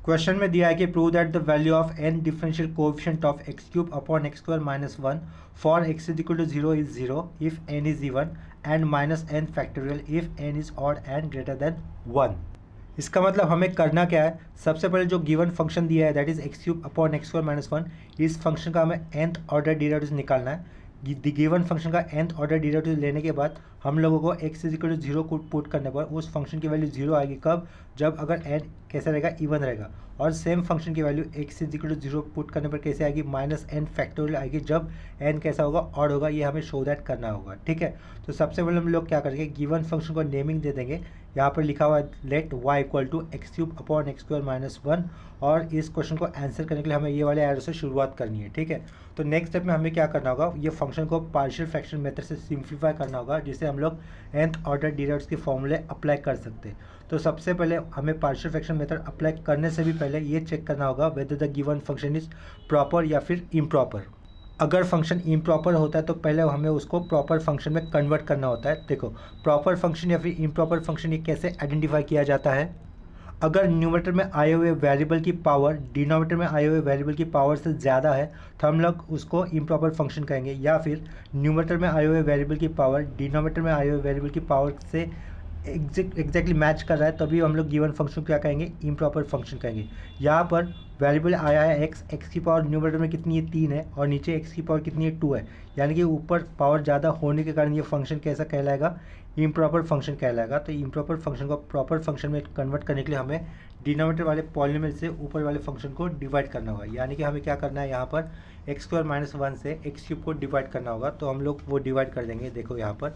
Question में दिया है कि prove that the value of n differential coefficient of x cube upon x square minus one for x is equal to zero is zero if n is even and minus n factorial if n is odd and greater than one. इसका मतलब हमें करना क्या है, सबसे पहले जो given function दिया है that is x cube upon x square minus one, इस फंक्शन का हमें nth ऑर्डर डेरिवेटिव निकालना है। गिवन फंक्शन का nth ऑर्डर डेरिवेटिव लेने के बाद हम लोगों को x is equal to zero को पुट करने पर उस फंक्शन की वैल्यू जीरो आएगी। कब? जब अगर n कैसा रहेगा, इवन रहेगा। और सेम फंक्शन की value x is equal to zero put करने पर कैसे आएगी, माइनस एन फैक्टोरियल आएगी जब n कैसा होगा, ऑड होगा। ये हमें शो दैट करना होगा, ठीक है। तो सबसे पहले हम लोग क्या करेंगे, गिवन फंक्शन को नेमिंग दे देंगे। यहाँ पर लिखा हुआ है let y equal to x cube upon x square minus one, और इस क्वेश्चन को आंसर करने के लिए हमें ये वाले एरो से शुरुआत करनी है, ठीक है। तो नेक्स्ट स्टेप में हमें क्या करना होगा, ये फंक्शन को पार्शियल फ्रैक्शन मेथड से सिंप्लीफाई करना होगा, जिसे हम लोग nth ऑर्डर डेरिवेटिव्स के फॉर्मूले अप्लाई कर सकते हैं। तो सबसे पहले हमें पार्शियल फ्रैक्शन मेथड अप्लाई करने से भी पहले ये चेक करना होगा whether the given function is proper या फिर इम्प्रॉपर। अगर फंक्शन इम्प्रॉपर होता है तो पहले हमें उसको प्रॉपर फंक्शन में कन्वर्ट करना होता है। देखो, प्रॉपर फंक्शन या फिर इम्प्रॉपर फंक्शन ये कैसे आइडेंटिफाई किया जाता है, अगर न्यूमरेटर में आए हुए वेरिएबल की पावर डिनोमिनेटर में आए हुए वेरिएबल की पावर से ज़्यादा है तो हम लोग उसको इम्प्रॉपर फंक्शन कहेंगे, या फिर न्यूमरेटर में आए हुए वेरिएबल की पावर डिनोमिनेटर में आए हुए वेरिएबल की पावर से एग्जैक्टली मैच कर रहा है तभी हम लोग गिवन फंक्शन क्या कहेंगे, इम्प्रॉपर फंक्शन कहेंगे। यहाँ पर वेरिएबल आया है एक्स की पावर न्यूमरेटर में कितनी है, 3 है, और नीचे एक्स की पावर कितनी है, 2 है। यानी कि ऊपर पावर ज़्यादा होने के कारण ये फंक्शन कैसा कहलाएगा, इम्प्रॉपर फंक्शन कहलाएगा। तो इम्प्रॉपर फंक्शन को प्रॉपर फंक्शन में कन्वर्ट करने के लिए हमें डिनोमिनेटर वाले पॉलिनोमियल से ऊपर वाले फंक्शन को डिवाइड करना होगा। यानी कि हमें क्या करना है, यहाँ पर एक्स स्क्वायर माइनस वन से एक्स क्यूब को डिवाइड करना होगा। तो हम लोग वो डिवाइड कर देंगे। देखो यहाँ पर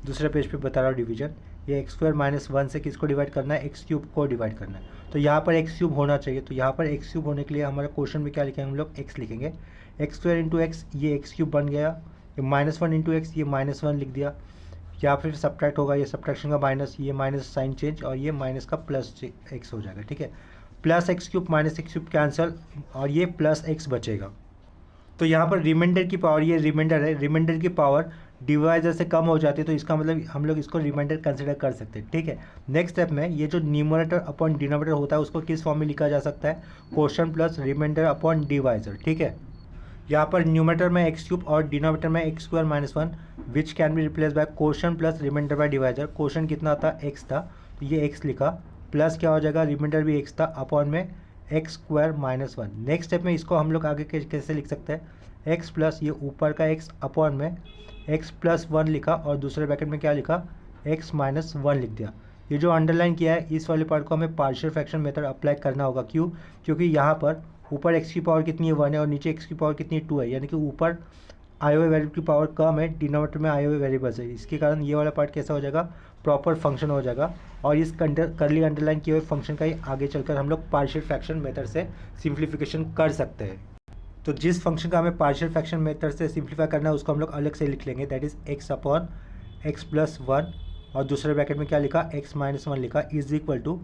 दूसरे पेज पे बता रहा हूँ डिवीजन, ये एक्स स्क्वायर माइनस वन से किसको डिवाइड करना है, एक्स क्यूब को डिवाइड करना है। तो यहाँ पर एक्स क्यूब होना चाहिए, तो यहाँ पर एक्स क्यूब होने के लिए हमारे क्वेश्चन में क्या लिखेंगे, हम लोग एक्स लिखेंगे। एक्स स्क्वायर इंटू एक्स, ये एक्स क्यूब बन गया। ये माइनस वन इंटू एक्स, ये माइनस वन लिख दिया। या फिर सब्ट्रैक्ट होगा, ये सब्ट्रैक्शन का माइनस, ये माइनस साइन चेंज, और ये माइनस का प्लस एक्स हो जाएगा, ठीक है। Plus x cube minus x cube cancel, और ये प्लस एक्स बचेगा। तो यहाँ पर रिमाइंडर की पावर, ये रिमाइंडर है, रिमाइंडर की पावर डिवाइजर से कम हो जाती है, तो इसका मतलब हम लोग इसको रिमाइंडर कंसिडर कर सकते हैं, ठीक है। नेक्स्ट स्टेप में ये जो न्यूमरेटर अपॉन डिनोमिनेटर होता है उसको किस फॉर्म में लिखा जा सकता है, quotient plus remainder upon divisor, ठीक है। यहाँ पर न्यूमरेटर में एक्स क्यूब और डिनोमिनेटर में x square minus one which can be replace by quotient plus remainder by divisor. Quotient कितना था, एक्स था, तो ये एक्स लिखा, प्लस क्या हो जाएगा, रिमाइंडर भी एक्स था, अपॉन में x square minus one. Next step में इसको हम लोग आगे कैसे लिख सकते हैं, एक्स प्लस ये ऊपर का एक्स अपॉन में एक्स प्लस वन लिखा, और दूसरे ब्रैकेट में क्या लिखा, एक्स माइनस वन लिख दिया। ये जो अंडरलाइन किया है इस वाले पार्ट को हमें पार्शियल फ्रैक्शन मेथड अप्लाई करना होगा। क्यों? क्योंकि यहाँ पर ऊपर एक्स की पावर कितनी है, 1 है, और नीचे एक्स की पावर कितनी है, 2 है। यानी कि ऊपर आए हुए वेरिएबल की पावर कम है, डिनोमिनेटर में आए हुए वेरिएबल्स है। इसके कारण ये वाला पार्ट कैसा हो जाएगा, प्रॉपर फंक्शन हो जाएगा। और इस करली अंडरलाइन किए हुए फंक्शन का ही आगे चलकर हम लोग पार्शियल फ्रैक्शन मेथड से सिंप्लीफिकेशन कर सकते हैं। तो जिस फंक्शन का हमें पार्शियल फ्रैक्शन मेथड से सिंप्लीफाई करना है उसको हम लोग अलग से लिख लेंगे, that is x upon x plus one, और दूसरे ब्रैकेट में क्या लिखा, एक्स माइनस वन लिखा, इज इक्वल टू,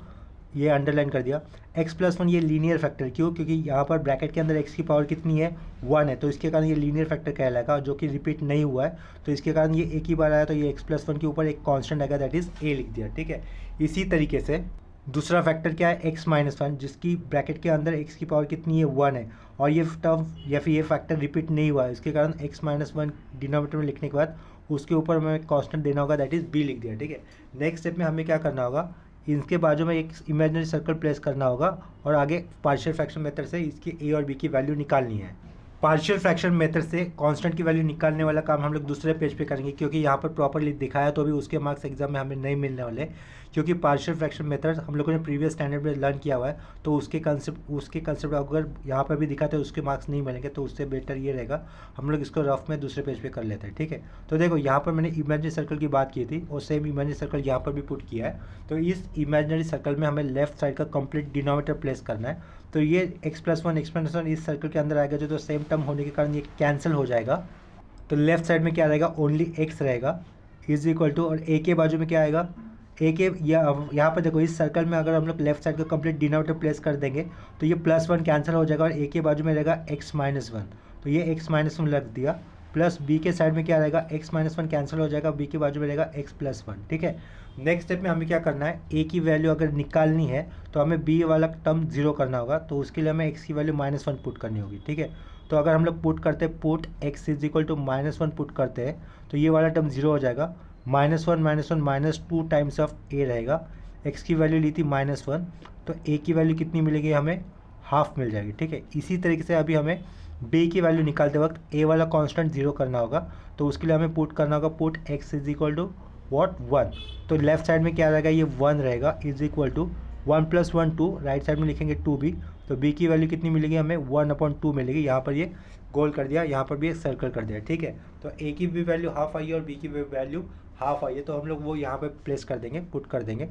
ये अंडरलाइन कर दिया, एक्स प्लस वन। ये लीनियर फैक्टर, क्यों? क्योंकि यहाँ पर ब्रैकेट के अंदर एक्स की पावर कितनी है, 1 है, तो इसके कारण ये लीनियर फैक्टर कहलाएगा, जो कि रिपीट नहीं हुआ है। तो इसके कारण ये एक ही बार आया, तो ये एक्स प्लस वन के ऊपर एक कांस्टेंट आएगा, दैट इज ए लिख दिया, ठीक है। इसी तरीके से दूसरा फैक्टर क्या है, एक्स माइनस वन, जिसकी ब्रैकेट के अंदर एक्स की पावर कितनी है, 1 है, और ये टर्म या फिर ये फैक्टर रिपीट नहीं हुआ है। इसके कारण एक्स माइनस वन डिनोमिनेटर में लिखने के बाद उसके ऊपर हमें कांस्टेंट देना होगा, दैट इज बी लिख दिया, ठीक है। नेक्स्ट स्टेप में हमें क्या करना होगा, इनके बाजू में एक इमेजिनरी सर्कल प्लेस करना होगा, और आगे पार्शियल फ्रैक्शन मेथड से इसकी ए और बी की वैल्यू निकालनी है। पार्शियल फ्रैक्शन मेथड से कांस्टेंट की वैल्यू निकालने वाला काम हम लोग दूसरे पेज पे करेंगे, क्योंकि यहाँ पर प्रॉपरली दिखाया तो भी उसके मार्क्स एग्जाम में हमें नहीं मिलने वाले, क्योंकि पार्शियल फ्रैक्शन मेथड हम लोगों ने प्रीवियस स्टैंडर्ड में लर्न किया हुआ है। तो उसके कंसेप्ट अगर यहाँ पर भी दिखाते हैं उसके मार्क्स नहीं मिलेंगे, तो उससे बेटर ये रहेगा हम लोग इसको रफ में दूसरे पेज पे कर लेते हैं, ठीक है। तो देखो यहाँ पर मैंने इमेजिनरी सर्कल की बात की थी, और सेम इमेजिनरी सर्कल यहाँ पर भी पुट किया है। तो इस इमेजिनरी सर्कल में हमें लेफ्ट साइड का कंप्लीट डिनोमिनेटर प्लेस करना है। तो ये एक्स प्लस वन इस सर्कल के अंदर आएगा, जो तो सेम टर्म होने के कारण ये कैंसिल हो जाएगा। तो लेफ्ट साइड में क्या रहेगा, ओनली एक्स रहेगा, इज इक्वल टू, और ए के बाजू में क्या आएगा, ए के यहाँ पर देखो इस सर्कल में अगर हम लोग लेफ्ट साइड का कंप्लीट डिनोमिनेटर प्लेस कर देंगे तो ये प्लस वन कैंसिल हो जाएगा, और ए के बाजू में रहेगा एक्स माइनस वन। तो ये एक्स माइनस वन लग दिया। प्लस बी के साइड में क्या रहेगा, x माइनस वन कैंसिल हो जाएगा, बी के बाजू में रहेगा x प्लस वन। ठीक है, नेक्स्ट स्टेप में हमें क्या करना है, a की वैल्यू अगर निकालनी है तो हमें b वाला टर्म जीरो करना होगा, तो उसके लिए हमें x की वैल्यू माइनस वन पुट करनी होगी। ठीक है, तो अगर हम लोग पुट करते हैं put x is equal to minus one put करते हैं तो ये वाला टर्म जीरो हो जाएगा, minus one minus two times of a रहेगा, x की वैल्यू ली थी माइनस वन, तो a की वैल्यू कितनी मिलेगी, हमें हाफ मिल जाएगी। ठीक है, इसी तरीके से अभी हमें b की वैल्यू निकालते वक्त a वाला कांस्टेंट जीरो करना होगा, तो उसके लिए हमें पुट करना होगा put x is equal to what one, तो लेफ्ट साइड में क्या रहेगा, ये वन रहेगा, is equal to one plus one two, right side में लिखेंगे टू बी, तो b की वैल्यू कितनी मिलेगी, हमें वन अपॉन टू मिलेगी। यहाँ पर ये गोल कर दिया, यहाँ पर भी एक सर्कल कर दिया। ठीक है, तो a की भी वैल्यू हाफ आई है और b की भी वैल्यू हाफ आई है, तो हम लोग वो यहाँ पर प्लेस कर देंगे, पुट कर देंगे।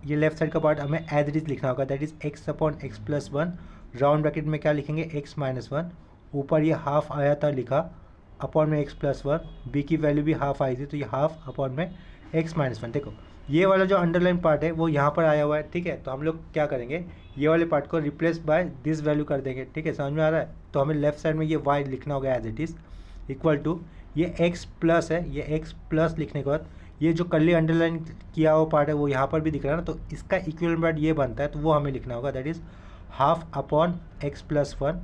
ये लेफ्ट साइड का पार्ट हमें एज इट इज लिखना होगा, that is x upon x plus one, round bracket में क्या लिखेंगे, x माइनस वन, ऊपर ये हाफ आया था लिखा, अपॉन में x प्लस वन, बी की वैल्यू भी हाफ आई थी तो ये हाफ अपॉन में x माइनस वन। देखो ये वाला जो अंडरलाइन पार्ट है वो यहाँ पर आया हुआ है। ठीक है, तो हम लोग क्या करेंगे, ये वाले पार्ट को रिप्लेस बाय दिस वैल्यू कर देंगे। ठीक है, समझ में आ रहा है, तो हमें लेफ्ट साइड में ये y लिखना होगा as it is, equal to ये x प्लस है, ये x प्लस लिखने के बाद ये जो कर्ली अंडरलाइन किया हुआ पार्ट है वो यहाँ पर भी दिख रहा है ना, तो इसका इक्विवेलेंट पार्ट ये बनता है, तो वो हमें लिखना होगा, that is half upon x plus one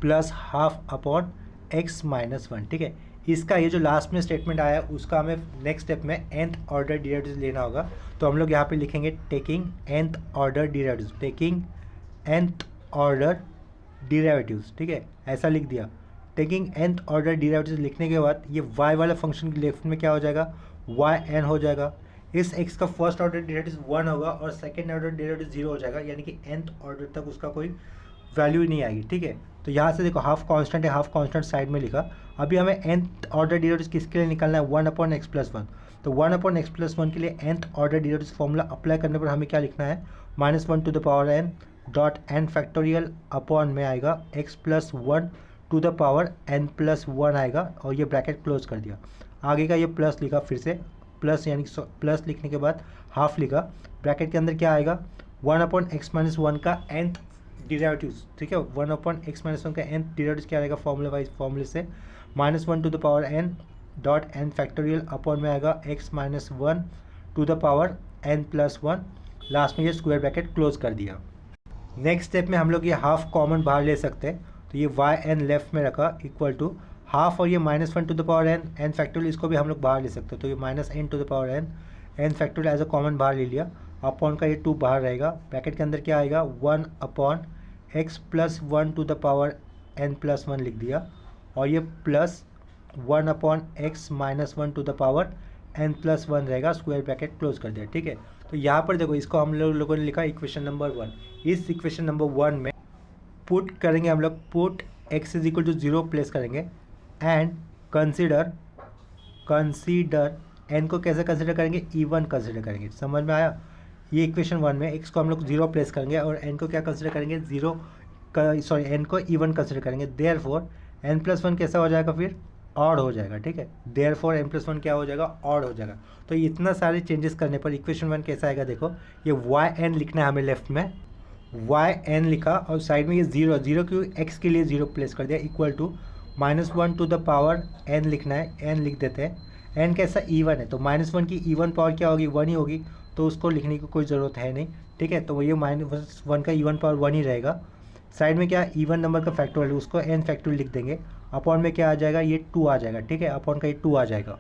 plus half upon x minus one. ठीक है, इसका ये जो लास्ट में स्टेटमेंट आया है उसका हमें नेक्स्ट स्टेप में nth ऑर्डर डेरिवेटिव्स लेना होगा, तो हम लोग यहाँ पे लिखेंगे taking nth order derivatives, taking nth order derivatives. ठीक है, ऐसा लिख दिया, टेकिंग nth ऑर्डर डेरिवेटिव्स लिखने के बाद ये y वाला फंक्शन के लेफ्ट में क्या हो जाएगा, yn हो जाएगा, इस x का फर्स्ट ऑर्डर डेरिवेटिव वन होगा और सेकेंड ऑर्डर डेरिवेटिव जीरो हो जाएगा, यानी कि nth ऑर्डर तक उसका कोई वैल्यू ही नहीं आएगी। ठीक है, तो यहाँ से देखो हाफ कांस्टेंट है, हाफ कांस्टेंट साइड में लिखा, अभी हमें nth ऑर्डर डेरिवेटिव किसके लिए निकालना है, one upon x plus one, तो one upon x plus one के लिए nth order derivative formula apply करने पर हमें क्या लिखना है, minus one to the power n dot n factorial upon में आएगा x plus one to the power n plus one आएगा, और ये ब्रैकेट क्लोज कर दिया, आगे का ये प्लस लिखा, फिर से प्लस यानी प्लस लिखने के बाद हाफ लिखा, ब्रैकेट के अंदर क्या आएगा, one upon x minus one का nth डेरिवेटिव्स। ठीक है, one upon x minus one का nth डेरिवेटिव्स क्या आएगा, फॉर्मूला वाइज फॉर्मूले से minus one to the power n dot n factorial upon में आएगा x minus one to the power n plus one, last में ये स्क्वायर ब्रैकेट क्लोज कर दिया। नेक्स्ट स्टेप में हम लोग ये हाफ कॉमन बाहर ले सकते हैं, तो ये yn लेफ्ट में रखा इक्वल टू हाफ, और ये minus one to the power n factorial इसको भी हम लोग बाहर ले सकते हैं, तो ये minus n to the power n factorial as a common बाहर ले लिया, अपॉन का ये टू बाहर रहेगा, ब्रैकेट के अंदर क्या आएगा, one upon x plus one to the power n plus one लिख दिया, और ये plus one upon x minus one to the power n plus one रहेगा, स्क्वायर ब्रैकेट क्लोज कर दिया। ठीक है, तो यहाँ पर देखो इसको हम लोगों ने लिखा इक्वेशन नंबर वन, इस इक्वेशन नंबर वन में पुट करेंगे हम लोग, put x is equal to zero place करेंगे एंड कंसीडर n को कैसे कंसीडर करेंगे, इवन कंसीडर करेंगे। समझ में आया, ये इक्वेशन वन में x को हम लोग जीरो प्लेस करेंगे और n को क्या कंसीडर करेंगे, जीरो का n को इवन कंसीडर करेंगे, देयरफॉर n प्लस वन कैसा हो जाएगा, फिर ऑड हो जाएगा। ठीक है, देयरफॉर n प्लस वन क्या हो जाएगा, ऑड हो जाएगा। तो इतना सारे चेंजेस करने पर इक्वेशन वन कैसा आएगा, देखो ये yn लिखना है हमें लेफ्ट में, yn लिखा और साइड में ये जीरो, जीरो क्यों, x के लिए जीरो प्लेस कर दिया, equal to minus one to the power n लिखना है, n लिख देते हैं, n कैसा इवन है, तो माइनस वन की इवन पावर क्या होगी, वन ही होगी, तो उसको लिखने की कोई ज़रूरत है नहीं। ठीक है, तो ये माइनस वन का इवन पावर वन ही रहेगा, साइड में क्या इवन नंबर का फैक्टोरियल है उसको n फैक्टोरियल लिख देंगे, अपॉन में क्या आ जाएगा, ये टू आ जाएगा। ठीक है, अपॉन का ये टू आ जाएगा,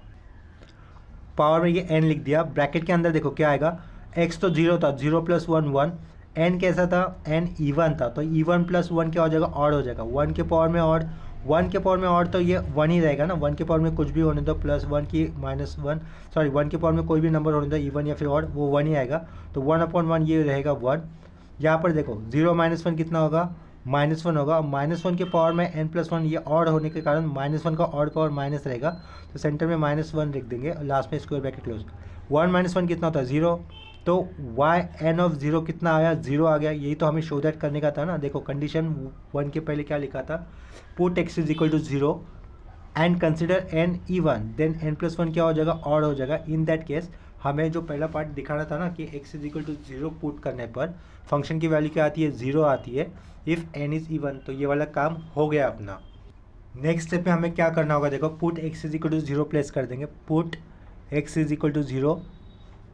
पावर में ये n लिख दिया, ब्रैकेट के अंदर देखो क्या आएगा, x तो जीरो था, zero plus one one, n कैसा था, n इवन था, तो इवन प्लस वन क्या हो जाएगा, ऑड हो जाएगा, वन के पावर में ऑड, वन के पावर में ऑड तो ये वन ही रहेगा ना, वन के पावर में कुछ भी होने दो, प्लस वन की माइनस वन, सॉरी वन के पावर में कोई भी नंबर होने दो, इवन या फिर ऑड, वो वन ही आएगा, तो वन अपॉन वन ये रहेगा वन। यहाँ पर देखो जीरो माइनस वन कितना होगा, माइनस वन होगा, माइनस वन के पावर में n प्लस वन, ये ऑड होने के कारण माइनस वन का ऑड पावर माइनस रहेगा, तो सेंटर में माइनस वन लिख देंगे, लास्ट में square bracket close, one minus one कितना होता है, जीरो, तो yn ऑफ जीरो कितना आया, जीरो आ गया, यही तो हमें शो दैट करने का था ना। देखो कंडीशन वन के पहले क्या लिखा था, put x is equal to zero and consider n even, then n plus one क्या हो जाएगा, ऑड हो जाएगा। इन दैट केस हमें जो पहला पार्ट दिखाना था ना कि x is equal to zero put करने पर फंक्शन की वैल्यू क्या आती है, जीरो आती है, इफ़ n इज़ इवन, तो ये वाला काम हो गया अपना। नेक्स्ट स्टेप में हमें क्या करना होगा, देखो put x is equal to 0 place कर देंगे, put x is equal to 0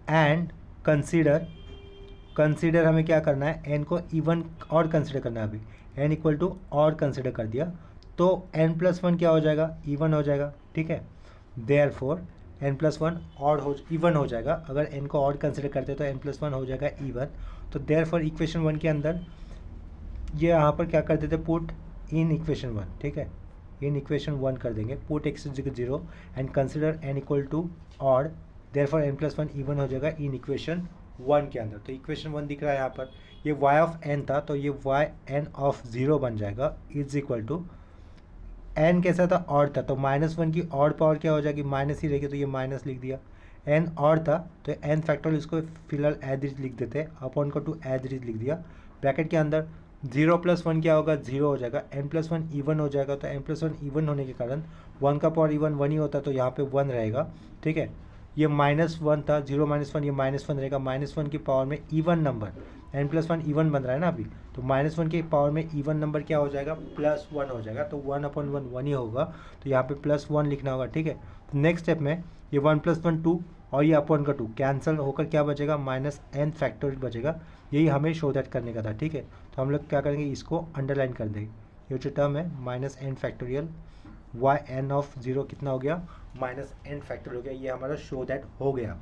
and consider हमें क्या करना है, n को इवन और कंसीडर करना है। अभी n इक्वल टू और कंसीडर कर दिया तो n+1 क्या हो जाएगा, इवन हो जाएगा। ठीक है, देयरफॉर n+1 और इवन हो जाएगा। अगर n को और कंसीडर करते तो n+1 हो जाएगा इवन। तो देयरफॉर इक्वेशन 1 के अंदर ये यहाँ पर क्या कर देते, पुट इन इक्वेशन 1। ठीक है, इन इक्वेशन 1 कर देंगे, put x is equal 0 and consider n equal to और, देयरफॉर n+1 इवन हो जाएगा इन इक्वेशन 1 के अंदर। तो इक्वेशन 1 दिख रहा है यहाँ पर, ये y ऑफ n था तो ये y n ऑफ 0 बन जाएगा इज इक्वल टू, n कैसा था, और था तो -1 की और पावर क्या हो जाएगी, माइनस ही रहेगी, तो ये माइनस लिख दिया। n और था तो n फैक्टोरियल इसको फिलहाल एज इट लिख देते हैं, अपॉन को टू एज इट लिख दिया। ब्रैकेट के अंदर 0+1 क्या होगा, 0 हो जाएगा, n+1 इवन हो जाएगा। तो n+1 इवन होने के कारण 1 का पावर इवन 1 ही होता है तो यहाँ पे 1 रहेगा। ठीक है, ये -1 था, 0 -1 ये -1 रहेगा, -1 की पावर में इवन नंबर, n+1 इवन बन रहा है ना अभी, तो -1 की पावर में इवन नंबर क्या हो जाएगा, +1 हो जाएगा। तो 1/1 1 ही होगा, तो यहाँ पे +1 लिखना होगा। ठीक है, तो नेक्स्ट स्टेप में ये 1+1 2 और ये अपॉन का 2 कैंसिल होकर क्या बचेगा, -n फैक्टोरियल बचेगा। यही हमें शो दैट करने का था। ठीक है, तो हम लोग क्या करेंगे, इसको अंडरलाइन कर देंगे। ये जो टर्म है -n factorial y n of 0 कितना हो गया, -n फैक्टोरियल हो गया, ये हमारा शो दैट हो गया।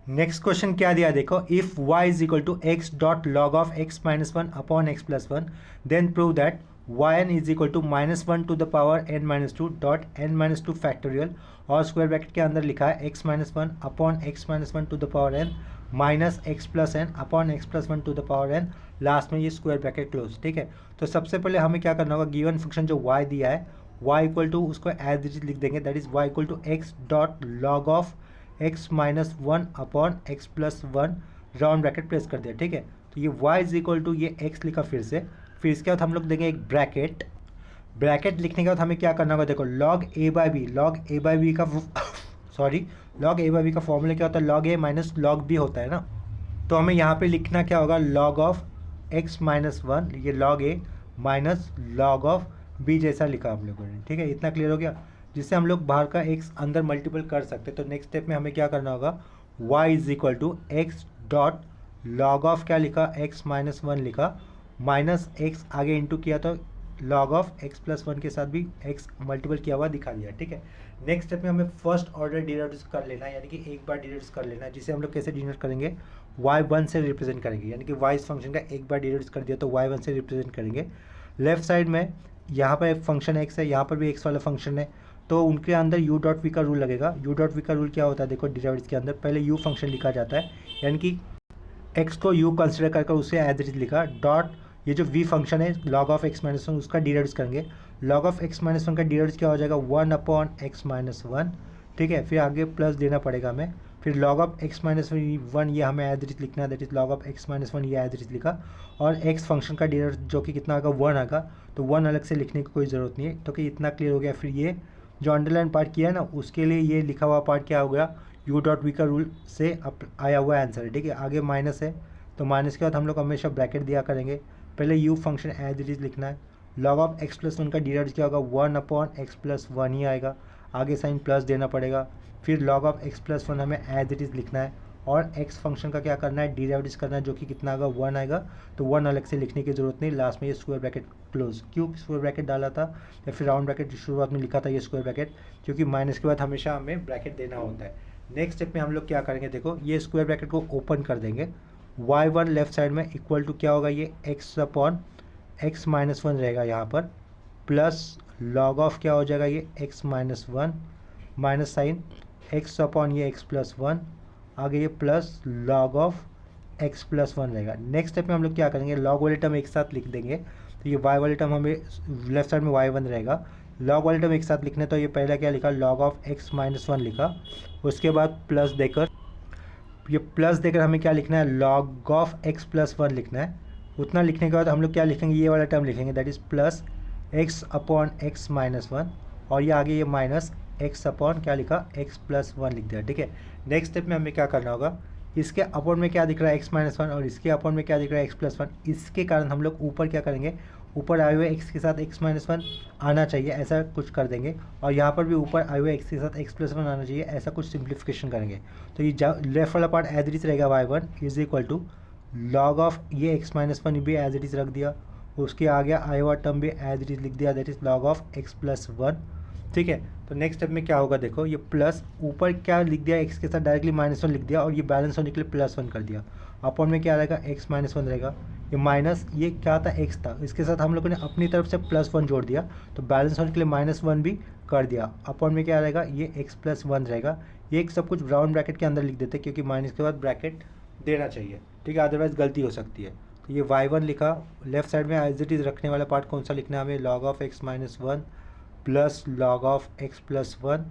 नेक्स्ट क्वेश्चन क्या दिया देखो, if y is equal to x dot log of x-1 upon x+1 then prove that yn is equal to -1 to the power n-2 dot n-2 factorial, और स्क्वायर ब्रैकेट के अंदर लिखा है x-1 upon x-1 to the power n minus x+n upon x+1 to the power n, last में ये square bracket close. ठीक है, तो सबसे पहले हमें क्या करना होगा, गिवन फंक्शन जो y दिया है y इक्वल टू उसको एज इट इज लिख देंगे, that is y equal to x dot log of x-1 upon x+1 round bracket press कर दिया। ठीक है, तो ये y इज इक्वल टू ये x लिखा फिर इसके बाद हम लोग देंगे एक ब्रैकेट लिखने के बाद हमें क्या करना होगा, देखो log a by b का sorry log a by b का फॉर्मूला क्या होता है, log a minus log b होता है ना। तो हमें यहाँ पे लिखना क्या होगा, log ऑफ x-1, ये log a minus log of b जैसा लिखा हम लोगों ने। ठीक है, इतना क्लियर हो गया, जिससे हम लोग बाहर का x अंदर मल्टीपल कर सकते हैं। तो नेक्स्ट स्टेप में हमें क्या करना होगा, y is equal to x dot log of क्या लिखा, x-1 लिखा, माइनस x आगे इंटू किया तो log ऑफ x+1 के साथ भी x मल्टीपल किया हुआ दिखा दिया। ठीक है, नेक्स्ट स्टेप में हमें फर्स्ट ऑर्डर डिराइव्ड कर लेना है, यानी कि एक बार डिराइव्ड कर लेना है, जिसे हम लोग कैसे डिनोट करेंगे, y1 से रिप्रेजेंट करेंगे, यानी कि y इस फंक्शन का एक बार डिराइव्ड कर दिया तो y1 से रिप्रेजेंट करेंगे। लेफ्ट साइड में यहाँ पर एक फंक्शन x है, यहाँ पर भी x वाला फंक्शन है, तो उनके अंदर u डॉट v का रूल लगेगा। u डॉट v का रूल क्या होता है, देखो डिराइव्ड के अंदर पहले u फंक्शन लिखा जाता है, यानी कि x को u कंसिडर करके उसे एज इट इज लिखा, डॉट ये जो v फंक्शन है log ऑफ x-1 उसका डिराइव्ड करेंगे। log ऑफ x-1 का डिराइव्ड क्या हो जाएगा, 1 अपॉन x-1। ठीक है, फिर आगे प्लस देना पड़ेगा हमें, फिर log ऑफ x-1 ये हमें एज इट इज लिखना है, that is log of x-1 ये एज इट इज लिखा, और x फंक्शन का डिराइव्ड जो कि कितना आएगा, 1 आएगा, तो 1 अलग से लिखने की कोई ज़रूरत नहीं है। तो कि इतना क्लियर हो गया। फिर ये जो अंडरलाइन पार्ट किया है ना, उसके लिए ये लिखा हुआ पार्ट क्या हो गया, u डॉट v का रूल से आया हुआ आंसर है। ठीक है, आगे माइनस है तो माइनस के बाद हम लोग हमेशा ब्रैकेट दिया करेंगे, पहले u function as it is लिखना है, log ऑफ x+1 का डिराइव्ड क्या होगा, 1 अपॉन x+1 ही आएगा, आगे साइन प्लस देना पड़ेगा, फिर log ऑफ x+1 हमें एज इट इज लिखना है, और x फंक्शन का क्या करना है, डिराइव्ड करना है, जो कि कितना आएगा, 1 आएगा, तो 1 अलग से लिखने की जरूरत नहीं, लास्ट में ये स्क्वायर ब्रैकेट क्लोज। क्यों स्क्वायर ब्रैकेट डाला था या फिर राउंड ब्रैकेट शुरुआत में लिखा था ये स्क्वायर ब्रैकेट, क्योंकि माइनस के बाद हमेशा हमें ब्रैकेट देना होता है। नेक्स्ट स्टेप में हम लोग क्या करेंगे, देखो ये स्क्वायर ब्रैकेट को ओपन कर देंगे, y1 लेफ्ट साइड में इक्वल टू क्या होगा, ये x अपॉन x-1 रहेगा यहाँ पर, प्लस log ऑफ क्या हो जाएगा, ये x-1 minus sign x upon ये x+1, आगे ये प्लस log ऑफ x+1 रहेगा। नेक्स्ट स्टेप में हम लोग क्या करेंगे, log वाले टर्म एक साथ लिख देंगे, तो ये y वाले टर्म हमें लेफ्ट साइड में y1 रहेगा, log वाले टर्म एक साथ लिखने, तो ये पहला क्या लिखा, log ऑफ x-1 लिखा, उसके बाद प्लस देकर, ये प्लस देकर हमें क्या लिखना है, log ऑफ x+1 लिखना है। उतना लिखने के बाद हम लोग क्या लिखेंगे, ये वाला टर्म लिखेंगे, that is plus x upon x-1, और ये आगे ये माइनस x अपॉन क्या लिखा, x+1 लिख दिया। ठीक है, नेक्स्ट स्टेप में हमें क्या करना होगा, इसके अपॉन में क्या दिख रहा है, x-1, और इसके अपॉन में क्या दिख रहा है, x+1, इसके कारण हम लोग ऊपर क्या करेंगे, ऊपर आए हुए x के साथ x माइनस वन आना चाहिए, ऐसा कुछ कर देंगे। और यहाँ पर भी ऊपर आए हुए x के साथ x प्लस वन आना चाहिए, ऐसा कुछ सिंप्लीफिकेशन करेंगे। तो ये लेफ्ट वाला पार्ट एज इट इज रहेगा, y1 is equal to log of ये x माइनस वन भी एज इट इज रख दिया, उसके आगे आया हुआ टर्म भी एज इट इज लिख दिया, that is log of x plus one. ठीक है, तो नेक्स्ट स्टेप में क्या होगा, देखो ये प्लस ऊपर क्या लिख दिया, x के साथ डायरेक्टली माइनस वन लिख दिया और ये बैलेंस होने के लिए प्लस वन कर दिया। अपॉन में क्या रहेगा, x माइनस वन रहेगा, ये माइनस ये क्या था x था, इसके साथ हम लोगों ने अपनी तरफ से प्लस वन जोड़ दिया, तो बैलेंस होने के लिए माइनस वन भी कर दिया। अपॉन में क्या रहेगा, ये x प्लस वन रहेगा। ये सब कुछ राउंड ब्रैकेट के अंदर लिख देते क्योंकि माइनस के बाद ब्रैकेट देना चाहिए, ठीक है, अदरवाइज गलती हो सकती है। तो ये y1 लिखा, लेफ्ट साइड में एज इट इज रखने वाला पार्ट कौन सा लिखना है हमें, log of x minus one plus log of x plus one.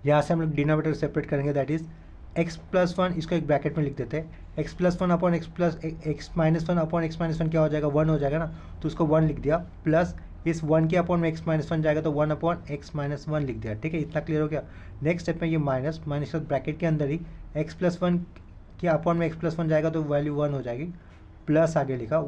यहाँ से हम लोग डिनोमिनेटर सेपरेट करेंगे, that is x plus one, इसको एक ब्रैकेट में लिख देते हैं, x plus one upon x minus one upon x minus one क्या हो जाएगा, वन हो जाएगा ना, तो उसको वन लिख दिया, प्लस इस वन के अपॉन में x माइनस वन जाएगा तो one upon x minus one लिख दिया। ठीक है, इतना क्लियर हो गया। नेक्स्ट स्टेप में ये माइनस माइनस ब्रैकेट के अंदर ही x प्लस वन के अपॉन में x प्लस वन जाएगा तो वैल्यू वन हो जाएगी, प्लस आगे लिखा,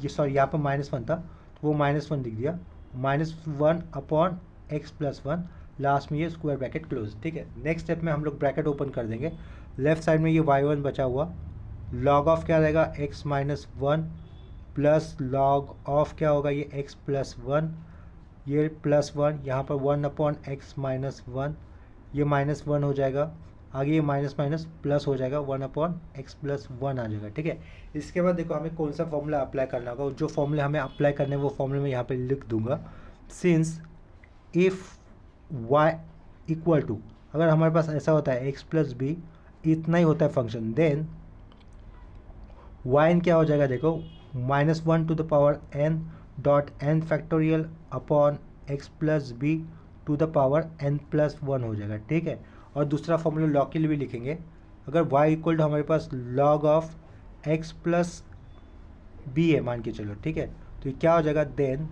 ये सॉरी यहाँ पर माइनस वन था तो वो माइनस वन लिख दिया, minus one upon x plus one, last में ये स्क्वायर ब्रैकेट क्लोज। ठीक है, नेक्स्ट स्टेप में हम लोग ब्रैकेट ओपन कर देंगे, लेफ्ट साइड में ये y1 बचा हुआ, लॉग ऑफ क्या रहेगा, x minus one plus log of क्या होगा, ये x प्लस वन, ये प्लस वन, यहाँ पर one upon x minus one, ये माइनस वन हो जाएगा, आगे ये माइनस माइनस प्लस हो जाएगा, one upon x plus one आ जाएगा। ठीक है, इसके बाद देखो हमें कौन सा फॉर्मूला अप्लाई करना होगा, जो फॉर्मूला हमें अप्लाई करने हैं वो फॉर्मूला मैं यहाँ पे लिख दूंगा। Since if y equal to, अगर हमारे पास ऐसा होता है x प्लस बी, इतना ही होता है फंक्शन, देन y क्या हो जाएगा, देखो minus one to the power n dot n factorial upon x plus b to the power n plus one हो जाएगा। ठीक है, और दूसरा फॉर्मूला लॉग के लिए भी लिखेंगे, अगर y इक्वल टू हमारे पास log of x plus b है मान के चलो, ठीक है, तो ये क्या हो जाएगा, देन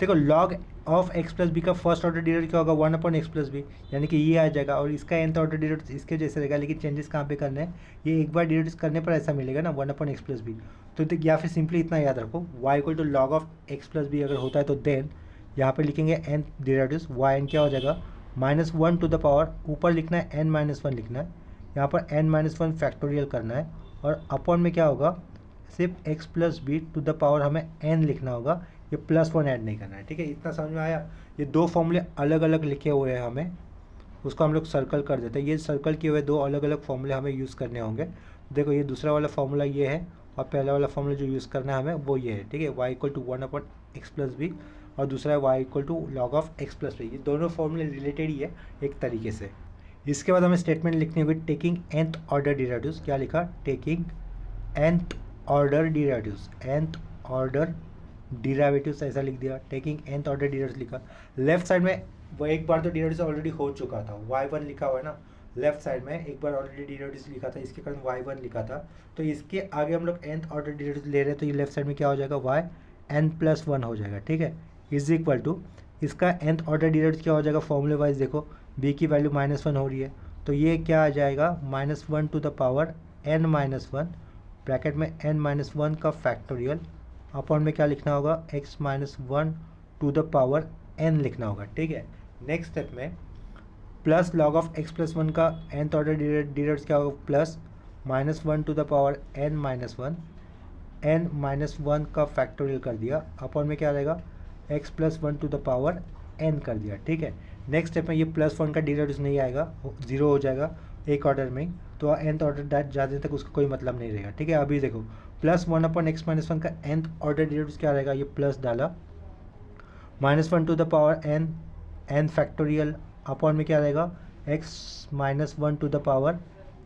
देखो log of x plus b का फर्स्ट ऑर्डर डेरिवेटिव क्या होगा, one upon x plus b, यानी कि ये आ जाएगा, और इसका nth ऑर्डर डेरिवेटिव इसके जैसे रहेगा, लेकिन चेंजेस कहाँ पे करने हैं, ये एक बार डेरिवेटिव करने पर ऐसा मिलेगा ना, one upon x plus b. तो या फिर सिंपली इतना याद रखो, y equal to log of x plus b अगर होता है तो देन यहाँ पे लिखेंगे nth डेरिवेटिव y n क्या हो जाएगा, minus one to the power, ऊपर लिखना है n माइनस वन लिखना है, यहाँ पर n माइनस वन फैक्टोरियल करना है, और अपॉन में क्या होगा, सिर्फ x plus b to the power हमें n लिखना होगा, ये प्लस वन ऐड नहीं करना है। ठीक है, इतना समझ में आया। ये दो फॉर्मूले अलग अलग लिखे हुए हैं हमें, उसको हम लोग सर्कल कर देते हैं, ये सर्कल किए हुए दो अलग अलग फॉर्मूले हमें यूज़ करने होंगे। देखो ये दूसरा वाला फॉर्मूला ये है, और पहला वाला फॉर्मूला जो यूज़ करना है हमें वो ये है। ठीक है, y equal to one upon x plus b, और दूसरा है y equal to log of x plus b, ये दोनों फॉर्मूले रिलेटेड ही है एक तरीके से। इसके बाद हमें स्टेटमेंट लिखनी होगी, टेकिंग nth ऑर्डर डेरिवेटिव्स, क्या लिखा, taking nth order derivatives, nth order derivatives ऐसा लिख दिया, टेकिंग nth ऑर्डर डेरिवेटिव्स लिखा। लेफ्ट साइड में वो एक बार तो डेरिवेटिव्स ऑलरेडी हो चुका था, y1 लिखा हुआ है ना, लेफ्ट साइड में एक बार ऑलरेडी डेरिवेटिव्स लिखा था, इसके कारण y1 लिखा था, तो इसके आगे हम लोग nth ऑर्डर डेरिवेटिव्स ले रहे हैं, तो ये लेफ्ट साइड में क्या हो जाएगा, y n प्लस वन हो जाएगा। ठीक है, इज इक्वल टू इसका nth ऑर्डर डेरिवेटिव क्या हो जाएगा, फॉर्मूले वाइज देखो b की वैल्यू माइनस वन हो रही है, तो ये क्या आ जाएगा, minus one to the power n minus one, bracket में n माइनस वन का फैक्टोरियल, अपॉन में क्या लिखना होगा, x minus one to the power n लिखना होगा। ठीक है, नेक्स्ट स्टेप में plus log of x plus one का nth ऑर्डर डेरिवेटिव क्या होगा, plus minus one to the power n minus one, n minus one का फैक्टोरियल कर दिया, अपॉन में क्या रहेगा, x plus one to the power n कर दिया। ठीक है, नेक्स्ट स्टेप में ये प्लस वन का डेरिवेटिव नहीं आएगा, जीरो हो जाएगा एक ऑर्डर में, तो nth ऑर्डर जाने तक उसका कोई मतलब नहीं रहेगा। ठीक है, अभी देखो plus one upon x minus one का nth ऑर्डर डेरिवेटिव क्या रहेगा, ये प्लस डाला, minus one to the power n factorial, upon में क्या रहेगा, x minus one to the power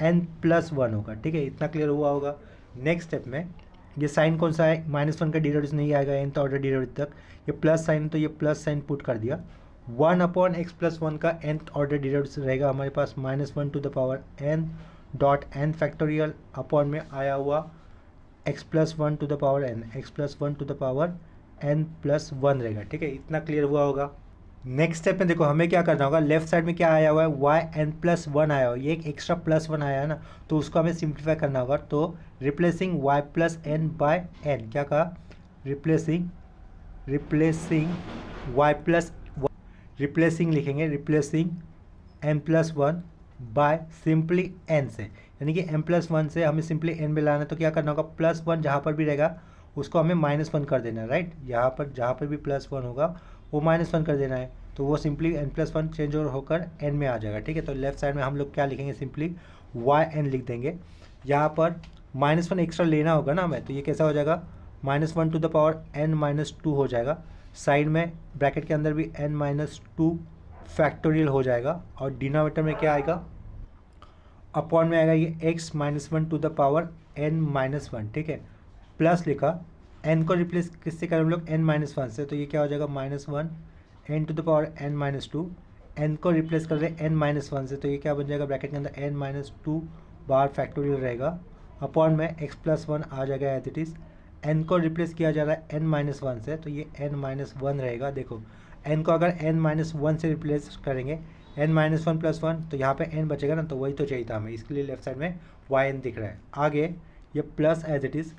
n plus one होगा। ठीक है, इतना क्लियर हुआ होगा। नेक्स्ट स्टेप में ये साइन कौन सा है, माइनस वन का डेरिवेटिव नहीं आएगा nth ऑर्डर डेरिवेटिव तक, ये प्लस साइन, तो ये प्लस साइन पुट कर दिया, one upon x plus one का nth ऑर्डर डेरिवेटिव रहेगा हमारे पास minus one to the power n dot n factorial, upon में आया हुआ x plus one to the power n, x plus one to the power n plus one रहेगा। ठीक है, इतना क्लियर हुआ होगा। नेक्स्ट स्टेप में देखो हमें क्या करना होगा, लेफ्ट साइड में क्या आया हुआ है, y n प्लस वन आया हुआ है, ये एक एक्स्ट्रा प्लस वन आया है ना, तो उसको हमें सिंप्लीफाई करना होगा, तो replacing y plus n by n, क्या कहा, रिप्लेसिंग y प्लस रिप्लेसिंग लिखेंगे, replacing n plus one by simply n से, यानी कि m प्लस वन से हमें सिंपली n में लाना है। तो क्या करना होगा, प्लस वन जहाँ पर भी रहेगा उसको हमें माइनस वन कर देना है, राइट। यहाँ पर जहाँ पर भी प्लस वन होगा वो माइनस वन कर देना है, तो वो simply n plus one change होकर n में आ जाएगा, ठीक है। तो लेफ्ट साइड में हम लोग क्या लिखेंगे, सिंपली yn लिख देंगे। यहाँ पर माइनस वन एक्स्ट्रा लेना होगा ना हमें, तो ये कैसा हो जाएगा, minus one to the power n minus to हो जाएगा। साइड में ब्रैकेट के अंदर भी n माइनस टू फैक्टोरियल हो जाएगा, और डिनोमिनेटर में क्या आएगा, अपॉन में आएगा ये x minus one to the power n minus one, ठीक है। प्लस लिखा, n को रिप्लेस किससे करें हम लोग, n माइनस वन से, तो ये क्या हो जाएगा, minus one n to the power n minus two. n को रिप्लेस कर रहे हैं n माइनस वन से, तो ये क्या बन जाएगा, ब्रैकेट के अंदर n minus to bar factorial रहेगा, अपॉन में x प्लस वन आ जाएगा एज इट इज़। n को रिप्लेस किया जा रहा है n माइनस वन से, तो ये n माइनस वन रहेगा। देखो n को अगर n माइनस वन से रिप्लेस करेंगे, n minus one plus one, तो यहाँ पे n बचेगा ना, तो वही तो चाहिए था हमें, इसके लिए लेफ्ट साइड में yn दिख रहा है। आगे ये plus as it is,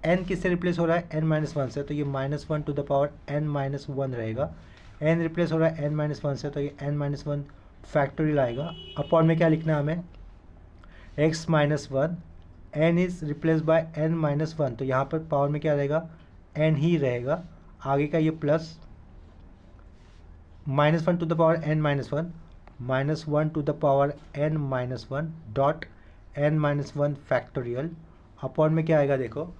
n किससे रिप्लेस हो रहा है, n माइनस वन से, तो ये minus one to the power n minus one रहेगा। n रिप्लेस हो रहा है n माइनस वन से, तो ये n माइनस वन फैक्टोरियल आएगा। अपॉन में क्या लिखना है हमें, x minus one, n is replace by n minus one, तो यहाँ पर पावर में क्या रहेगा, n ही रहेगा। आगे का ये plus minus one to the power n minus one, minus one to the power n minus one dot n minus one factorial. Upon में क्या आएगा, देखो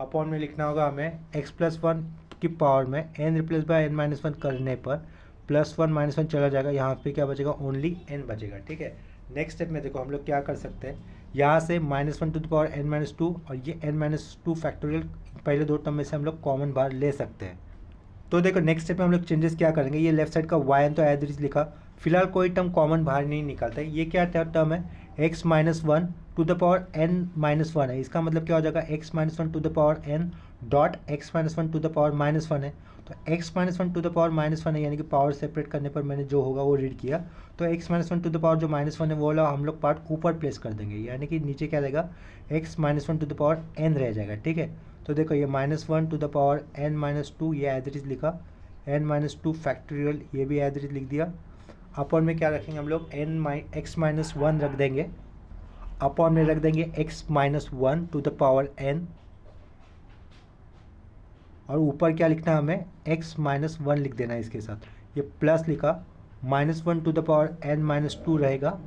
अपॉन में लिखना होगा हमें x प्लस वन की पावर में n replace by n minus one करने पर प्लस वन माइनस वन चला जाएगा, यहाँ पे क्या बचेगा, ओनली n बचेगा, ठीक है। नेक्स्ट स्टेप में देखो हम लोग क्या कर सकते हैं, यहाँ से minus one to the power n minus to और ये n माइनस टू फैक्टोरियल पहले दो टर्म में से हम लोग कॉमन बाहर ले सकते हैं। तो देखो नेक्स्ट स्टेप में हम लोग चेंजेस क्या करेंगे, ये लेफ्ट साइड का yn तो एज इट इज लिखा, फिलहाल कोई टर्म कॉमन बाहर नहीं निकलता है। ये क्या टर्म है, x minus one to the power n minus one है, इसका मतलब क्या हो जाएगा, x minus one to the power n dot x minus one to the power minus one है। तो x minus one to the power minus one है, यानी कि पावर सेपरेट करने पर मैंने जो होगा वो रीड किया, तो x minus one to the power जो माइनस वन है वो वाला हम लोग पार्ट ऊपर प्लेस कर देंगे, यानी कि नीचे क्या रहेगा, x minus one to the power n रह जाएगा, ठीक है। तो देखो ये minus one to the power n minus two, ये एज इट इज लिखा, n माइनस टू फैक्टोरियल ये भी एज इट इज लिख दिया। अपॉन में क्या रखेंगे हम लोग, x माइनस वन रख देंगे, अपॉन में रख देंगे x minus one to the power n, और ऊपर क्या लिखना है हमें, x माइनस वन लिख देना है इसके साथ। ये प्लस लिखा, minus one to the power n minus to रहेगा,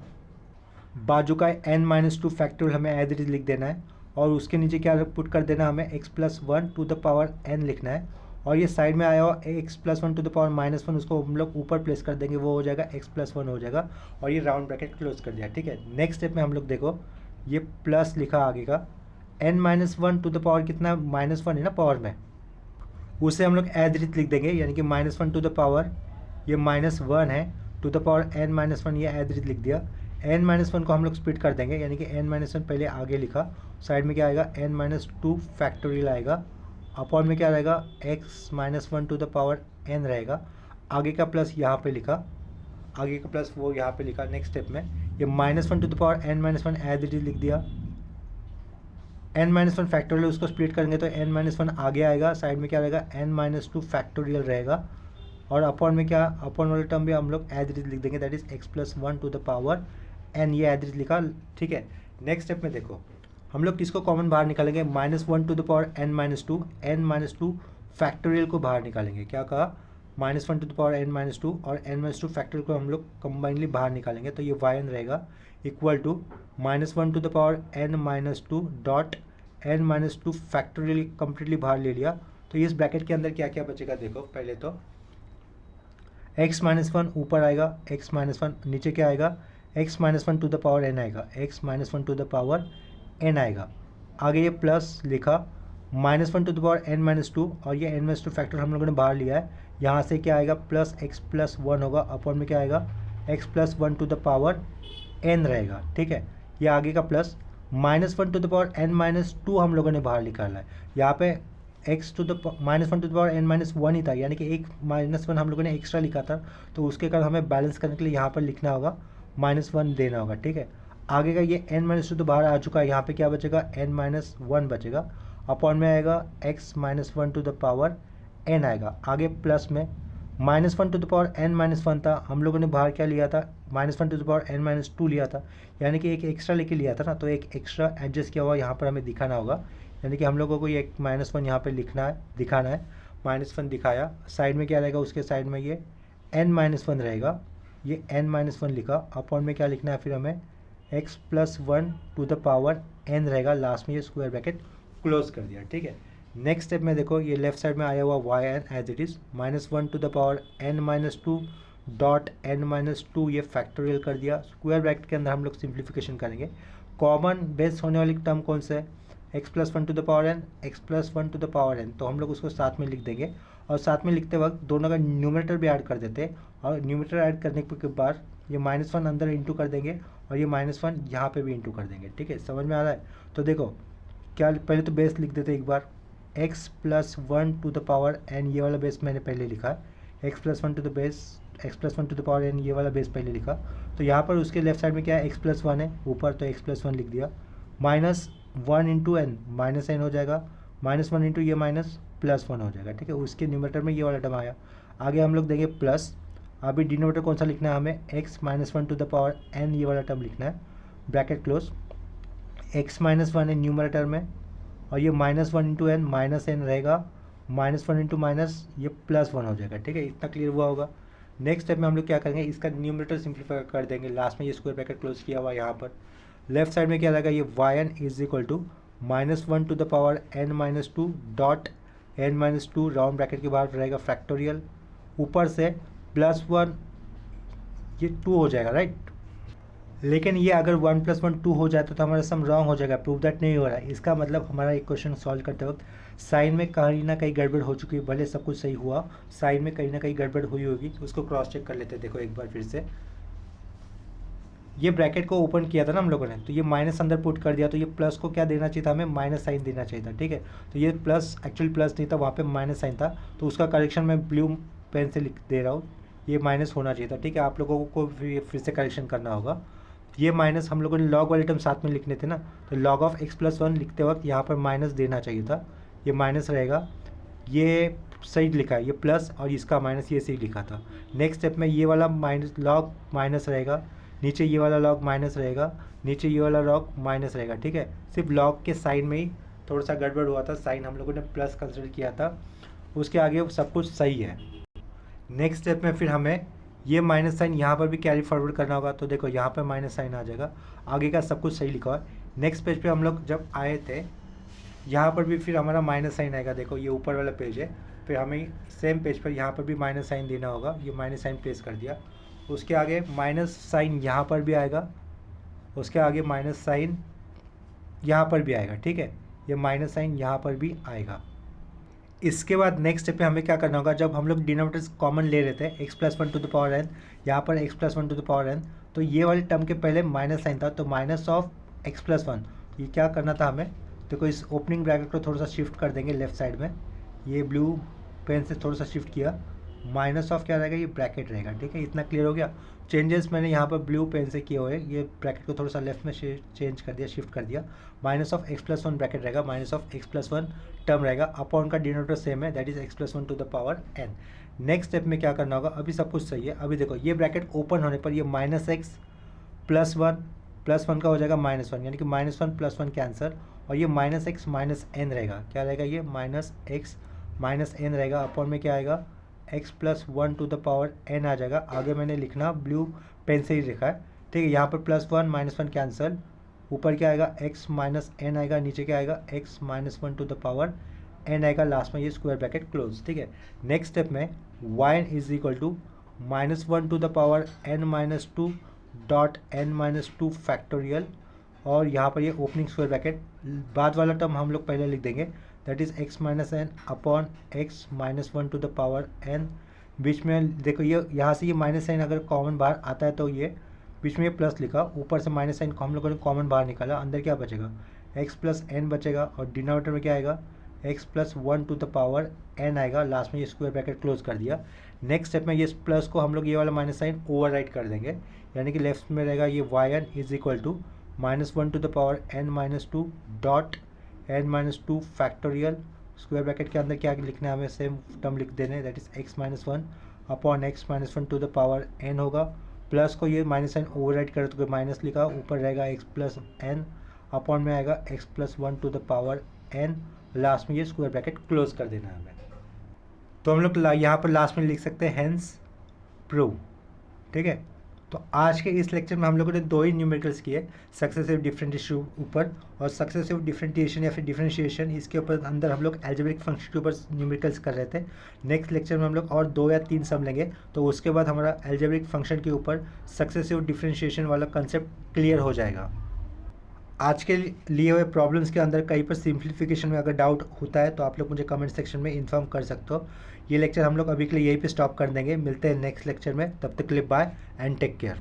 बाजू का n माइनस टू फैक्टोरियल हमें एज इट इज लिख देना है, और उसके नीचे क्या पुट कर देना हमें, x plus one to the power n लिखना है, और ये साइड में आया हुआ x plus one to the power minus one, उसको हम लोग ऊपर प्लेस कर देंगे, वो हो जाएगा x प्लस वन हो जाएगा, और ये राउंड ब्रैकेट क्लोज कर दिया, ठीक है। नेक्स्ट स्टेप में हम लोग देखो ये प्लस लिखा आगे का, n minus one to the power कितना, माइनस वन है ना पावर में, उसे हम लोग एज इट लिख देंगे, यानी कि minus one to the power ये माइनस वन है to the power n minus one, ये एज इट लिख दिया। n माइनस वन को हम लोग स्प्लिट कर देंगे, यानी कि n माइनस वन पहले आगे लिखा, साइड में क्या आएगा, n माइनस टू फैक्टोरियल आएगा, अपॉन में क्या रहेगा, x minus one to the power n रहेगा। आगे का प्लस यहाँ पे लिखा, आगे का प्लस वो यहाँ पे लिखा। नेक्स्ट स्टेप में ये minus one to the power n minus one as it is लिख दिया। n माइनस वन फैक्टोरियल उसको स्प्लिट करेंगे तो n माइनस वन आगे आएगा, साइड में क्या रहेगा, n माइनस टू फैक्टोरियल रहेगा, और अपॉन में क्या, अपॉन वाले टर्म भी हम लोग एज इट इज लिख देंगे, that is x plus one to the power n, ये एज इट इज लिखा, ठीक है। नेक्स्ट स्टेप में देखो हम लोग किसको कॉमन बाहर निकालेंगे, minus one to the power n minus two factorial को बाहर निकालेंगे। क्या कहा, minus one to the power n minus to और n माइनस टू फैक्टोरियल को हम लोग कंबाइनली बाहर निकालेंगे, तो ये yn रहेगा equal to minus one to the power n minus two dot n minus two factorial completely बाहर ले लिया। तो इस ब्रैकेट के अंदर क्या क्या बचेगा, देखो पहले तो x माइनस वन ऊपर आएगा, x माइनस वन नीचे क्या आएगा, x minus one to the power n आएगा, x minus one to the power n आएगा। आगे ये प्लस लिखा, minus one to the power n minus to, और ये n माइनस टू फैक्टर हम लोगों ने बाहर लिया है, यहाँ से क्या आएगा, प्लस x प्लस वन होगा, अपॉन में क्या आएगा, x plus one to the power n रहेगा, ठीक है। ये आगे का plus minus one to the power n minus two हम लोगों ने बाहर निकाला है, यहाँ पे x to the minus one to the power n minus one ही था, यानी कि एक माइनस वन हम लोगों ने एक्स्ट्रा लिखा था, तो उसके कारण हमें बैलेंस करने के लिए यहाँ पर लिखना होगा, माइनस वन देना होगा, ठीक है। आगे का ये n माइनस टू तो बाहर आ चुका है, यहाँ पे क्या बचेगा, n माइनस वन बचेगा, अपॉन में आएगा x minus one to the power n आएगा। आगे प्लस में minus one to the power n minus one था, हम लोगों ने बाहर क्या लिया था, minus one to the power n minus to लिया था, यानी कि एक एक्स्ट्रा लेके लिया था ना, तो एक एक्स्ट्रा एडजस्ट किया हुआ यहाँ पर हमें दिखाना होगा, यानी कि हम लोगों को ये एक माइनस वन यहाँ पर लिखना है, दिखाना है। माइनस वन दिखाया, साइड में क्या रहेगा, उसके साइड में ये n माइनस वन रहेगा, ये n माइनस वन लिखा, अपॉन में क्या लिखना है फिर हमें x plus one to the power n रहेगा, लास्ट में ये स्क्वायर ब्रैकेट क्लोज कर दिया। ठीक है, नेक्स्ट स्टेप में देखो ये लेफ्ट साइड में आया हुआ y n as it is minus one to the power n minus two dot n minus two, ये फैक्टोरियल कर दिया। स्क्वायर ब्रैकेट के अंदर हम लोग सिंप्लीफिकेशन करेंगे। कॉमन बेस होने वाली टर्म कौन सा है, x plus one to the power n, x plus one to the power n, तो हम लोग उसको साथ में लिख देंगे, और साथ में लिखते वक्त दोनों का न्यूमरेटर भी ऐड कर देते हैं, और न्यूमरेटर ऐड करने के बाद ये माइनस वन अंदर इंटू कर देंगे, और ये माइनस वन यहाँ पर भी इंटू कर देंगे। ठीक है, समझ में आ रहा है। तो देखो क्या, पहले तो बेस लिख देते एक बार, x plus one to the power n, ये वाला बेस मैंने पहले लिखा है, x plus one to the base, x plus one to the power n, ये वाला बेस पहले लिखा। तो यहाँ पर उसके लेफ्ट साइड में क्या है, x प्लस वन है ऊपर, तो x प्लस वन लिख दिया, minus one into n minus n हो जाएगा, माइनस वन इंटू ये माइनस प्लस वन हो जाएगा। ठीक है, उसके न्यूमरेटर में ये वाला टर्म आया। आगे हम लोग देंगे प्लस, अभी डिनोमिनेटर कौन सा लिखना है हमें, x minus one to the power n, ये वाला टर्म लिखना है, bracket close, x minus one है न्यूमरेटर में, और ये minus one into n minus n रहेगा, माइनस वन इंटू माइनस ये प्लस वन हो जाएगा। ठीक है, इतना क्लियर हुआ होगा। नेक्स्ट स्टेप में हम लोग क्या करेंगे, इसका न्यूमरेटर सिंप्लीफाई कर देंगे, लास्ट में ये स्क्वायर ब्रैकेट क्लोज किया हुआ यहाँ पर। लेफ्ट साइड में क्या रहेगा, ये y n is equal to minus one to the power n minus two dot n minus two, round bracket के बाहर रहेगा फैक्टोरियल, ऊपर से प्लस वन, ये टू हो जाएगा राइट। लेकिन ये अगर वन प्लस वन टू हो जाए तो हमारा सम रॉन्ग हो जाएगा, प्रूव दैट नहीं हो रहा है। इसका मतलब हमारा एक क्वेश्चन सॉल्व करते वक्त साइन में कहीं ना कहीं गड़बड़ हो चुकी है, भले सब कुछ सही हुआ, साइन में कहीं ना कहीं गड़बड़ हुई होगी, उसको क्रॉस चेक कर लेते हैं। देखो एक बार फिर से, ये ब्रैकेट को ओपन किया था ना हम लोगों ने, तो ये माइनस अंदर पुट कर दिया, तो ये प्लस को क्या देना चाहिए था हमें, माइनस साइन देना चाहिए था। ठीक है, तो ये प्लस एक्चुअली प्लस नहीं था, वहाँ पे माइनस साइन था, तो उसका करेक्शन मैं ब्लू पेन से लिख दे रहा हूँ, ये माइनस होना चाहिए था। ठीक है, आप लोगों को फिर से करेक्शन करना होगा। ये माइनस हम लोगों ने लॉग वाले टर्म साथ में लिखने थे ना, तो log of x plus one लिखते वक्त यहाँ पर माइनस देना चाहिए था, ये माइनस रहेगा, ये सही लिखा है, ये प्लस और इसका माइनस, ये सही लिखा था। नेक्स्ट स्टेप में ये वाला माइनस लॉग माइनस रहेगा, नीचे ये वाला लॉग माइनस रहेगा, नीचे ये वाला लॉग माइनस रहेगा। ठीक है, सिर्फ लॉग के साइन में ही थोड़ा सा गड़बड़ हुआ था, साइन हम लोगों ने प्लस कंसिडर किया था, उसके आगे सब कुछ सही है। नेक्स्ट स्टेप में फिर हमें ये माइनस साइन यहाँ पर भी कैरी फॉरवर्ड करना होगा, तो देखो यहाँ पर माइनस साइन आ जाएगा, आगे का सब कुछ सही लिखा हुआ है। नेक्स्ट पेज पे हम लोग जब आए थे, यहाँ पर भी फिर हमारा माइनस साइन आएगा, देखो ये ऊपर वाला पेज है, फिर हमें सेम पेज पर यहाँ पर भी माइनस साइन देना होगा, ये माइनस साइन प्लेस कर दिया, उसके आगे माइनस साइन यहाँ पर भी आएगा, उसके आगे माइनस साइन यहाँ पर भी आएगा। ठीक है, ये माइनस साइन यहाँ पर भी आएगा। इसके बाद नेक्स्ट स्टेप पे हमें क्या करना होगा, जब हम लोग डिनोमिनेटर्स कॉमन ले रहे थे x plus one to the power n, यहाँ पर x plus one to the power n, तो ये वाले टर्म के पहले माइनस साइन था, तो minus of x plus one, ये क्या करना था हमें, देखो इस ओपनिंग ब्रैकेट को थोड़ा सा शिफ्ट कर देंगे लेफ्ट साइड में, ये ब्लू पेन से थोड़ा सा शिफ्ट किया, माइनस ऑफ क्या रहेगा, ये ब्रैकेट रहेगा। ठीक है, इतना क्लियर हो गया। चेंजेस मैंने यहाँ पर ब्लू पेन से किए हुए, ये ब्रैकेट को थोड़ा सा लेफ्ट में चेंज कर दिया, शिफ्ट कर दिया, minus of x plus one bracket रहेगा, minus of x plus one term रहेगा, अपॉन का डिनोमिनेटर सेम है, that is x plus one to the power n। Next step में क्या करना होगा, अभी सब कुछ सही है, अभी देखो ये ब्रैकेट ओपन होने पर ये माइनस एक्स प्लस वन का हो जाएगा माइनस वन, यानी कि minus one plus one cancer, और ये माइनस एक्स माइनस एन रहेगा, क्या रहेगा, ये माइनस एक्स माइनस एन रहेगा, अपॉन में क्या आएगा, x plus one to the power n आ जाएगा। आगे मैंने लिखना ब्लू पेन से ही लिखा है। ठीक है, यहाँ पर plus one minus one cancel, ऊपर क्या आएगा, x माइनस एन आएगा, नीचे क्या आएगा, x minus one to the power n आएगा, लास्ट में ये स्क्वायर ब्रैकेट क्लोज। ठीक है, नेक्स्ट स्टेप में y is equal to minus one to the power n minus two dot n minus two factorial, और यहाँ पर ये ओपनिंग स्क्वायर ब्रैकेट, बाद वाला टर्म हम लोग पहले लिख देंगे, that is x minus n upon x minus one to the power n। बीच में देखो ये यहाँ से ये माइनस साइन अगर कॉमन बाहर आता है तो ये बीच में ये प्लस लिखा, ऊपर से माइनस साइन को हम लोगों ने कॉमन बाहर निकाला, अंदर क्या बचेगा, x प्लस एन बचेगा, और डिनोमिनेटर में क्या आएगा, x plus one to the power n आएगा, लास्ट में ये स्क्वायर ब्रैकेट क्लोज कर दिया। नेक्स्ट स्टेप में ये प्लस को हम लोग ये वाला माइनस साइन ओवर कर देंगे, यानी कि लेफ्ट में रहेगा ये y n is equal to minus one to the power n minus two dot n minus two factorial square bracket के अंदर क्या लिखना है, हमें सेम टर्म लिख देने, that is x minus one upon x minus one to the power n होगा। Plus को ये माइनस एन ओवरराइड करे तो माइनस लिखा, ऊपर रहेगा एक्स प्लस एन अपॉन में आएगा x plus one to the power n, last में ये स्क्वायर ब्रैकेट क्लोज कर देना है हमें। तो हम लोग यहाँ पर लास्ट में लिख सकते हैं हेंस प्रूव। ठीक है, तो आज के इस लेक्चर में हम लोगों ने दो ही न्यूमेरिकल्स किए, सक्सेसिव डिफरेंशिएशन ऊपर और सक्सेसिव डिफरेंशिएशन या फिर डिफरेंशिएशन, इसके ऊपर अंदर हम लोग अलजेब्रिक फंक्शन के ऊपर न्यूमेरिकल्स कर रहे थे। नेक्स्ट लेक्चर में हम लोग और 2 या 3 सम लेंगे, तो उसके बाद हमारा अलजेब्रिक फंक्शन के ऊपर सक्सेसिव डिफरेंशिएशन वाला कंसेप्ट क्लियर हो जाएगा। आज के लिए हुए प्रॉब्लम्स के अंदर कहीं पर सिंप्लीफिकेशन में अगर डाउट होता है तो आप लोग मुझे कमेंट सेक्शन में इन्फॉर्म कर सकते हो। ये लेक्चर हम लोग अभी के लिए यहीं पे स्टॉप कर देंगे, मिलते हैं नेक्स्ट लेक्चर में, तब तक के लिए बाय एंड टेक केयर।